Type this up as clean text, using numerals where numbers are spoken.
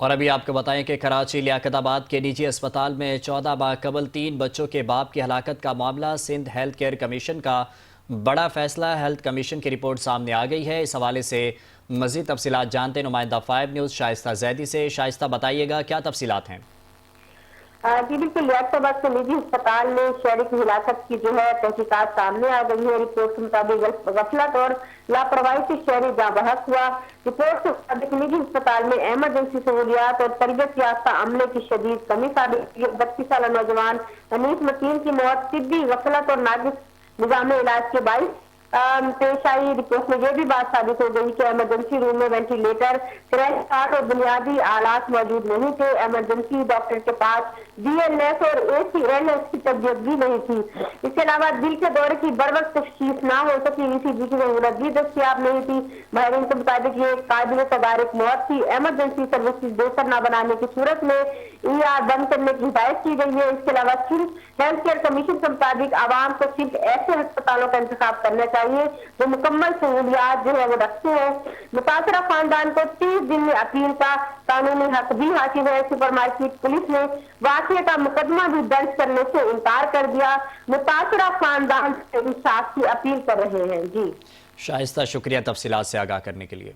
اور ابھی آپ کو بتائیں کہ کراچی لیاقت آباد کے نجی اسپتال میں 14 ماہ قبل 3 بچوں کے باپ کی ہلاکت کا معاملہ سندھ ہیلتھ کیئر کمیشن کا بڑا فیصلہ ہیلتھ کمیشن کی رپورٹ سامنے آ گئی ہے۔ اس حوالے سے مزید تفصیلات جانتے ہیں نمائندہ 5 نیوز شائستہ زیدی سے۔ شائستہ بتائیے گا کیا تفصیلات ہیں؟ جی بالکل، لیاقت آباد کے نجی اسپتال میں شہری کی ہلاکت کی تحقیقات سامنے آ گئی ہے۔ رپورٹ کے مطابق غفلت اور لاپرواہی سے شہری جاں بحق ہوا۔ رپورٹ کے مطابق نجی اسپتال میں ایمرجنسی سہولیات اور تربیت یافتہ عملے کی شدید کمی ثابت ہوئی۔ 32 سالہ نوجوان انیس متین کی موت طبی غفلت اور ناقص نظام علاج کے باعث پیش آئی۔ رپورٹ میں یہ بھی بات ثابت ہو گئی کہ ایمرجنسی روم میں وینٹیلیٹر، کریش کارٹ اور بنیادی آلات موجود نہیں تھے۔ ایمرجنسی ڈاکٹر کے پاس BLS اور ACLS کی تربیت بھی نہیں تھی۔ اس کے علاوہ دل کے دورے کی بروقت تشخیص نہ ہو سکی، ECG کی سہولت بھی دستیاب نہیں تھی۔ ماہرین کے مطابق یہ قابل تدارک موت تھی۔ ایمرجنسی سروسز بہتر نہ بنانے کی صورت میں ER بند کرنے کی ہدایت کی گئی ہے۔ اس کے علاوہ ہیلتھ کیئر کمیشن کے مطابق عوام کو صرف ایسے ہسپتالوں کا انتخاب کرنا چاہیے جو مکمل سہولیات وہ رکھتے ہیں۔ متاثرہ خاندان کو 30 دن میں اپیل کا قانونی حق بھی حاصل ہے۔ سپر مارکیٹ پولیس نے واقعے کا مقدمہ بھی درج کرنے سے انکار کر دیا۔ متاثرہ خاندان سے انصاف کی اپیل کر رہے ہیں۔ جی شائستہ، شکریہ تفصیلات سے آگاہ کرنے کے لیے۔